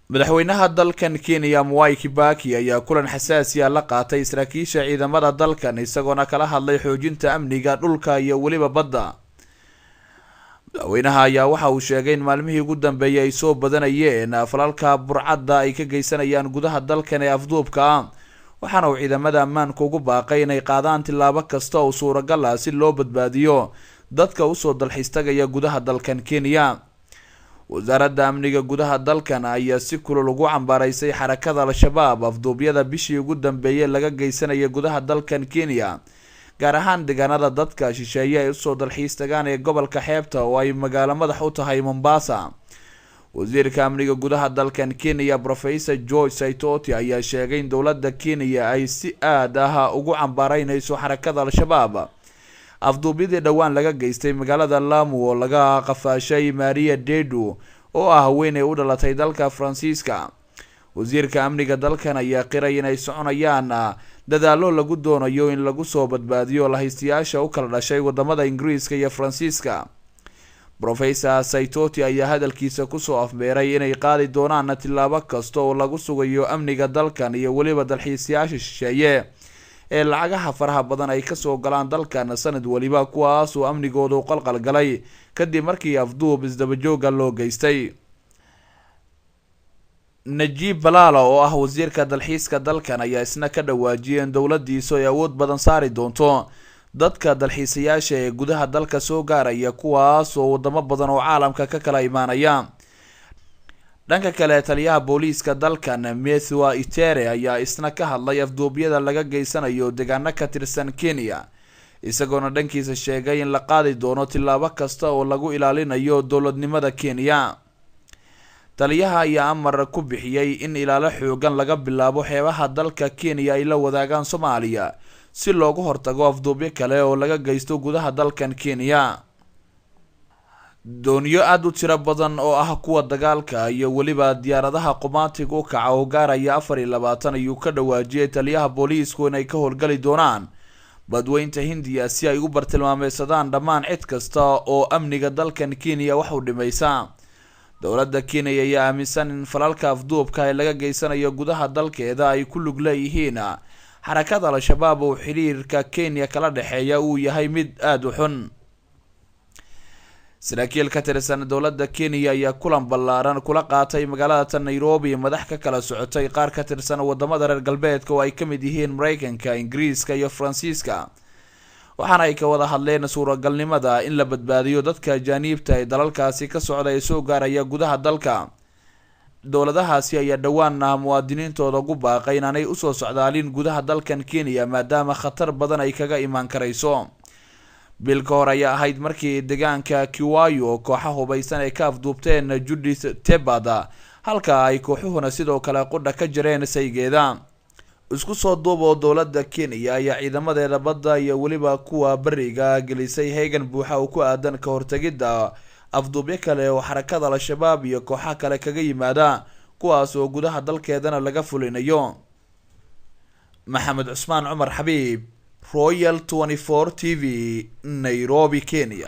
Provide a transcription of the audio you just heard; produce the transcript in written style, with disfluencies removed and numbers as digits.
madaxweynaha dalkan Kenya Mwai Kibaki ayaa kulan xasaasi ah la qaatay saraakiisha ciidamada dalkan isagoona kala hadlay xoojinta amniga dhulka iyo waliba badda. madaxweynaha ayaa waxa uu sheegay in maalmihii ugu dambeeyay ay soo badanayeen falalka burcadda ay ka geysanayaan gudaha dalkan ee afduubka, waxaana uu ciidamada ammaanka ugu baaqay inay qaadaan tilaabo kasta oo suuragal ah si loo badbaadiyo dadka u soo dalxiis tagaya gudaha dalkan Kenya. wasaaradda amniga gudaha dalkan ayaa si kulul ugu cambaareysay xarakada al-shabaab afduubyada bishii ugu dambeeyay laga geysanaya gudaha dalkan Kenya, gaar ahaan deegaanada dadka shisheeye ay u soo dalxiis tagaan ee gobolka xeebta oo ay magaalo madax u tahay Mombasa. wasiirka amniga gudaha dalkan Kenya Professor George Saitoti ayaa sheegay in dowladda Kenya ay si aad ah ugu cambaareynayso xarakada al-shabaab afduubyadii dhawaan laga geystay magaalada Lamu oo laga qafaashay Maria Dedu oo ah haweeney u dhalatay dalka Faransiiska. wasiirka amniga dalkan ayaa qiray inay soconayaan dadaalo lagu doonayo in lagu soo badbaadiyo lahaystayaasha u kala dhashay wadamada Ingiriiska iyo Faransiiska. Professor Saitoti ayaa hadalkiisa ku soo afmeeray inay qaadi doonaan tilaabo kasta oo lagu sugayo amniga dalkan iyo waliba dalxiisayaasha shisheeye ee lacagaha faraha badan ay ka soo galaan dalkan sanad waliba, kuwaas oo amnigooda u qalqal galay kadib markii afduub isdaba joog loo geystay. Najib Balala oo ah wasiirka dalxiiska dalkan ayaa isna ka dhawaajiyay in dowladdiisu ay awood badan saari doonto dadka dalxiisayaasha ee gudaha dalka soo gaaraya, kuwaas oo wadamo badan oo caalamka ka kala imaanaya. dhanka kale, taliyaha booliiska dalkan Methua Itere ayaa isna ka hadlay afduubyada laga geysanayo deegaano ka tirsan Kenya, isagoona dhankiisa sheegay in la qaadi doono tilaabo kasta oo lagu ilaalinayo dowladnimada Kenya. taliyaha ayaa amar ku bixiyay in ilaalo xoogan laga bilaabo xeebaha dalka Kenya ay la wadaagaan Soomaaliya si looga hortago afduubyo kale oo laga geysto gudaha dalkan Kenya. dooniyo aad u tiro badan oo ah kuwa dagaalka iyo waliba diyaaradaha qumaatiga u kaca oo gaaraya 24 ayuu ka dhawaajiyay taliyaha booliisku inay ka howlgali doonaan badweynta Hindiya si ay u bartilmaameedsadaan dhammaan cid kasta oo amniga dalkan Kenya wax u dhimaysa. dowladda Kenya ayaa aaminsan in falalka afduubka ee laga geysanayo gudaha dalkeeda ay ku lug leeyihiin xarakada al-shabaab oo xiriirka Kenya kala dhaxeeya uu yahay mid aad u xun. saraakiil ka tirsan dowladda Kenya ayaa kulan ballaaran kula qaatay magaalada Nairobi madax ka kala socotay qaar ka tirsan wadamada reer galbeedka oo ay ka mid yihiin Mareykanka, Ingiriiska iyo Faransiiska, waxaana ay ka wada hadleen suuragalnimada in la badbaadiyo dadka ajaanibta ee dalalkaasi ka socda ee soo gaaraya gudaha dalka. dowladahaasi ayaa dhawaan muwaadiniintooda ugu baaqay inaanay u soo socdaalin gudaha dalkan Kenya maadaama khatar badan ay kaga imaan karayso. bil ka hor ayaa ahayd markii deegaanka Kiwayo kooxaha hubaysan ay ka afduubteen Judith Tebada, halka ay kooxuhuna sidoo kale qudha ka jireen saygeeda. isku soo duuboo dowladda Kenya ayaa ciidamadeeda badda iyo waliba kuwa bariga gelisay heegan buuxa oo ku aadan ka hortagida afduubyo kale oo xarakada al-shabaab iyo kooxaha kale kaga yimaada, kuwaas oo gudaha dalkeedana laga fulinayo. Maxamed Cusmaan Cumar Xabiib, Royal 24 TV, Nairobi, Kenya.